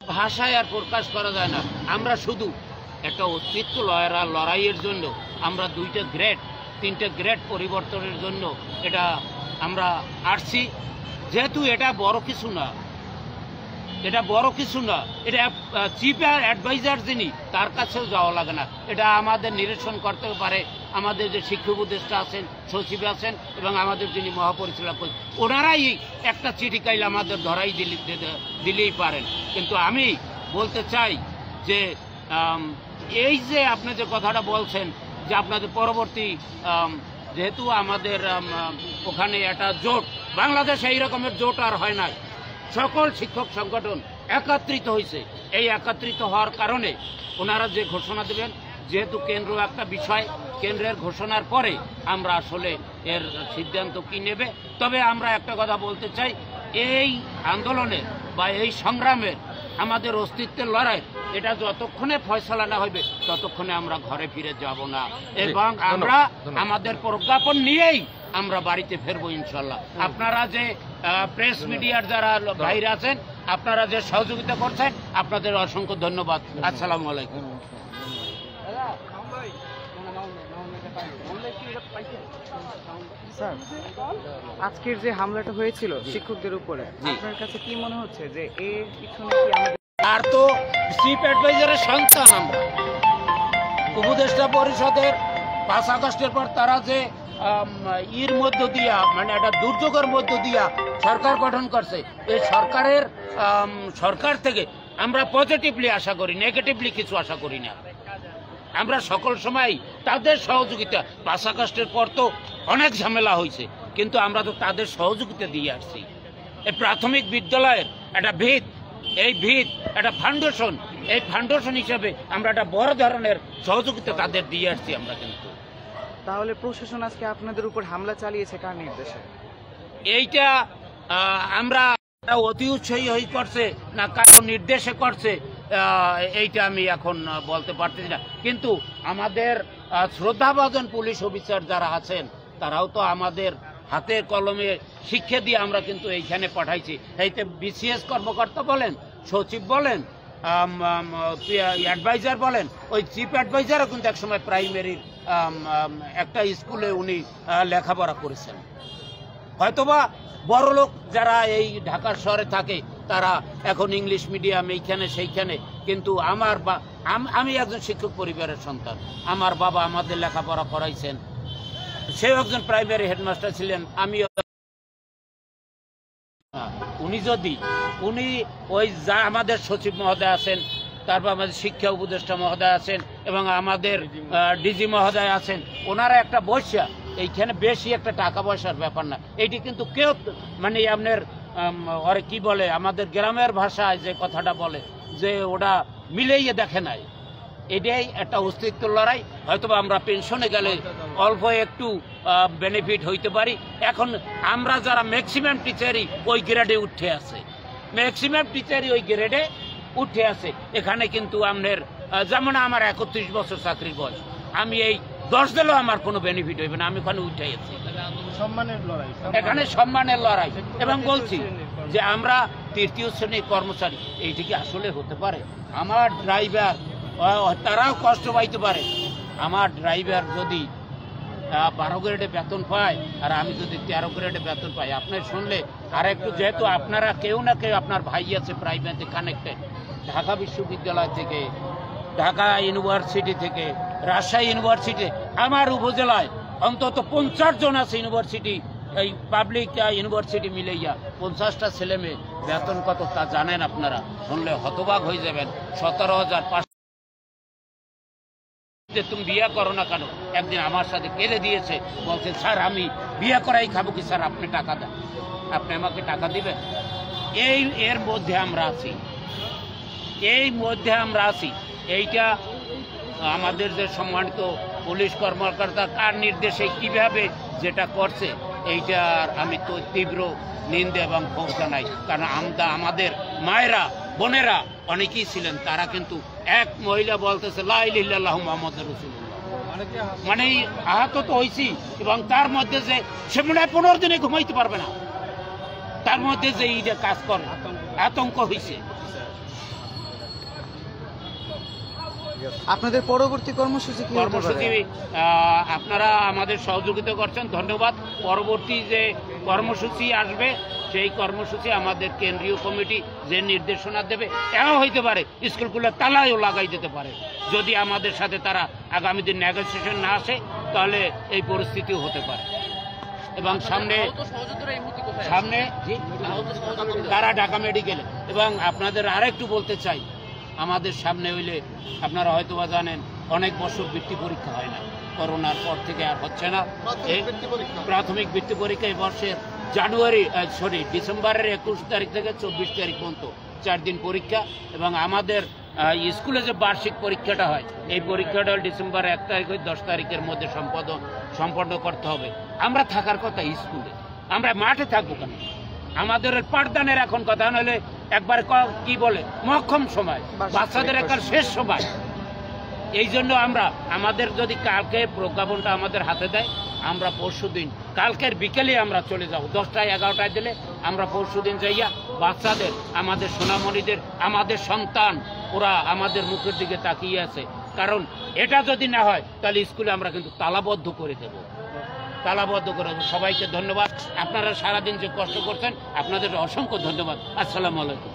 ভাষায় আর প্রকাশ করা যায় না। আমরা শুধু একটা অস্তিত্ব লড়াইয়ের জন্য আমরা 2টা গ্রেড 3টে গ্রেড পরিবর্তনের জন্য এটা আমরা আসছি। যেহেতু এটা বড় কিছু না, এটা বড় কিছু না, এটা চিফ অ্যাডভাইজার যিনি তার কাছেও যাওয়া লাগে না। এটা আমাদের নিরসন করতে পারে আমাদের যে শিক্ষা উপদেষ্টা আছেন, সচিব আছেন এবং আমাদের যিনি মহাপরিচালক, ওনারাই একটা চিঠি কাইলে আমাদের ধরাই দিলেই পারেন। কিন্তু আমি বলতে চাই যে এই যে আপনি যে কথাটা বলছেন যে আপনাদের পরবর্তী যেহেতু আমাদের ওখানে একটা জোট, বাংলাদেশে এই রকমের জোট আর হয় নাই, সকল শিক্ষক সংগঠন একত্রিত হয়েছে। এই একত্রিত হওয়ার কারণে ওনারা যে ঘোষণা দেবেন, যেহেতু কেন্দ্র একটা বিষয়, কেন্দ্রের ঘোষণার পরে আমরা আসলে এর সিদ্ধান্ত কি নেবে। তবে আমরা একটা কথা বলতে চাই, এই আন্দোলনে বা এই সংগ্রামের আমাদের অস্তিত্বের লড়াই, এটা যতক্ষণে ফয়সালা না হবে ততক্ষণে আমরা ঘরে ফিরে যাব না এবং আমরা আমাদের প্রজ্ঞাপন নিয়েই আমরা বাড়িতে ফিরবো ইনশাল্লাহ। আপনারা যে প্রেস মিডিয়ার যারা বাইরে আছেন, আপনারা যে সহযোগিতা করছেন, আপনাদের অসংখ্য ধন্যবাদ। আসসালামু আলাইকুম। স্যার, আজকের যে হামলাটা হয়েছিল শিক্ষকদের উপরে, আপনার কাছে কি মনে হচ্ছে যে এর পিছনে কি আমাদের আর তো চিফ অ্যাডভাইজারের সন্তান আমরা, উপদেষ্টা পরিষদের 5 আগস্টের পর তারা যে এর মধ্য দিয়া মানে একটা দুর্যোগের মধ্য দিয়া সরকার গঠন করছে, এই সরকার থেকে আমরা পজিটিভলি আশা করি, নেগেটিভলি কিছু আশা করি না। আমরা সকল সময় তাদের সহযোগিতা, 5 আগস্টের পর তো অনেক ঝামেলা হয়েছে, কিন্তু আমরা তো তাদের সহযোগিতা দিয়ে আসছি। এই প্রাথমিক বিদ্যালয়ের একটা ভিত, এই ভিত একটা ফাউন্ডেশন, এই ফাউন্ডেশন হিসেবে আমরা একটা বড় ধরনের সহযোগিতা তাদের দিয়ে আসছি আমরা। কিন্তু তাহলে প্রশাসন আজকে আপনাদের উপর হামলা চালিয়েছে কার নির্দেশে? এইটা আমরা অতি উৎসাহী হয়ে করছে না কারো নির্দেশে করছে, এইটা আমি এখন বলতে পারতেছি না। কিন্তু আমাদের শ্রদ্ধাভাজন পুলিশ অফিসার যারা আছেন, তারাও তো আমাদের হাতে কলমে শিক্ষা দিয়ে আমরা কিন্তু এইখানে পাঠাইছি। এইতে বিসিএস কর্মকর্তা বলেন, সচিব বলেন, অ্যাডভাইজার বলেন, ওই চিফ অ্যাডভাইজারও কিন্তু একসময় প্রাইমারির একটা স্কুলে উনি লেখাপড়া করেছেন। হয়তোবা বড় লোক যারা এই ঢাকা শহরে থাকে তারা এখন ইংলিশ মিডিয়াম এইখানে সেইখানে, কিন্তু আমি একজন শিক্ষক পরিবারের সন্তান, আমার বাবা আমাদের লেখাপড়া করাইছেন, সেও একজন প্রাইমারি হেডমাস্টার ছিলেন। উনি ওই যা আমাদের সচিব মহোদয় আছেন, তারপর আমাদের শিক্ষা উপদেষ্টা মহোদয় আছেন এবং আমাদের ডিজি মহোদয় আছেন, ওনারা একটা বৈশা এইখানে বেশি একটা টাকা পয়সার ব্যাপার না। এইটি কিন্তু কেউ মানে আপনার ওরা কি বলে, আমাদের গ্রামের ভাষায় যে কথাটা বলে যে ওটা মিলেইয়ে দেখে নাই। এটাই একটা অস্তিত্ব লড়াই। হয়তো আমরা পেনশনে গেলে অল্প একটু বেনিফিট হইতে পারি। এখন আমরা যারা ম্যাক্সিমাম টিচারই ওই গ্রেডে উঠে আছে, ম্যাক্সিমাম টিচারই ওই গ্রেডে উঠে আছে। এখানে কিন্তু আপনার যেমন আমার 31 বছর চাকরির বয়স, আমি এই 10 দিলেও আমার কোনো বেনিফিট হইবে না, আমি ওখানে উঠে আছি। এখানে সম্মানের লড়াই। এবং বলছি যে আমরা 3য় শ্রেণীর কর্মচারী, এইটি কি আসলে হতে পারে? আমার ড্রাইভার তারাও কষ্ট পাইতে পারে। আমার ড্রাইভার যদি 12 গ্রেডে বেতন পায় আর আমি যদি 13 গ্রেডে বেতন পাই, আপনার শুনলে আর একটু, যেহেতু আপনারা কেউ না কেউ আপনার ভাই আছে প্রাইভেটে কানেক্টেড, ঢাকা বিশ্ববিদ্যালয় থেকে, ঢাকা ইউনিভার্সিটি থেকে, রাজশাহী ইউনিভার্সিটি, আমার উপজেলায় অন্তত 50 জন আছে ইউনিভার্সিটি, এই পাবলিক ইউনিভার্সিটি মিলাইয়া 50টা ছেলে মেয়ে, বেতন কত তা জানেন আপনারা? শুনলে হতবাক হয়ে যাবেন। 17,500। তুমি বিয়ে করো না কেন? একদিন আমার সাথে কেঁদে দিয়েছে, বলছে স্যার আমি বিয়ে করাই খাবো কি স্যার, আপনি টাকা দেন, আপনি আমাকে টাকা দিবেন। এর মধ্যে আমরা আছি, এইটা আমাদের যে সম্মানিত পুলিশ কর্মকর্তা কার নির্দেশে কিভাবে যেটা করছে, এইটার আমি তো তীব্র নিন্দা এবং ক্ষোভ জানাই। কারণ আমাদের মায়েরা বোনেরা অনেকেই ছিলেন, তারা কিন্তু এক মহিলা বলতেছে লা ইলাহা ইল্লাল্লাহু মুহাম্মাদুর রাসূলুল্লাহ, মানে আহত তো হয়েছি। এবং তার মধ্যে যে সে মনে হয় 15 দিনে ঘুমাইতে পারবে না, তার মধ্যে যে এইটা কাজ করে আতঙ্ক হয়েছে। আছে। আপনাদের পরবর্তী কর্মসূচি কি হতে পারে? কর্মসূচি আপনারা আমাদের সহযোগিতা করছেন, ধন্যবাদ। পরবর্তী যে কর্মসূচি আসবে সেই কর্মসূচি আমাদের কেন্দ্রীয় কমিটি যে নির্দেশনা দেবে, এও হইতে পারে স্কুলগুলো তালায়ও লাগাই দিতে পারে। যদি আমাদের সাথে তারা আগামী দিন নেগোসিয়েশন না আসে তাহলে এই পরিস্থিতিও হতে পারে। এবং সামনে তারা ঢাকা মেডিকেলে। এবং আপনাদের আরেকটু বলতে চাই, আমাদের সামনে হইলে আপনারা হয়তো বা জানেন অনেক বছর বৃত্তি পরীক্ষা হয় না, করোনার পর থেকে আর হচ্ছে না। এই প্রাথমিক বৃত্তি পরীক্ষা এই বর্ষের ডিসেম্বরের 21 তারিখ থেকে 24 তারিখ পর্যন্ত 4 দিন পরীক্ষা। এবং আমাদের স্কুলে যে বার্ষিক পরীক্ষাটা হয়, এই পরীক্ষাটা ডিসেম্বর 1 তারিখ 10 তারিখের মধ্যে সম্পন্ন করতে হবে। আমরা থাকার কথা স্কুলে, আমরা মাঠে থাকবো কেন? আমাদের পাঠদানের এখন কথা নইলে একবার কি বলে মক্ষম সময়, বাচ্চাদের একটা শেষ সময়। এই জন্য আমরা আমাদের যদি কালকে প্রজ্ঞাপনটা আমাদের হাতে দেয়, আমরা পরশুদিন কালকের বিকেলে আমরা চলে যাব। 10টায় 11টায় দিলে আমরা পরশুদিন যাইয়া বাচ্চাদের, আমাদের সোনামণিদের, আমাদের সন্তান, ওরা আমাদের মুখের দিকে তাকিয়ে আছে। কারণ এটা যদি না হয় তাহলে স্কুলে আমরা কিন্তু তালাবদ্ধ করে দেব, তালাবদ্ধ করে দেব। সবাইকে ধন্যবাদ। আপনারা সারাদিন যে কষ্ট করছেন আপনাদের অসংখ্য ধন্যবাদ। আসসালামু আলাইকুম।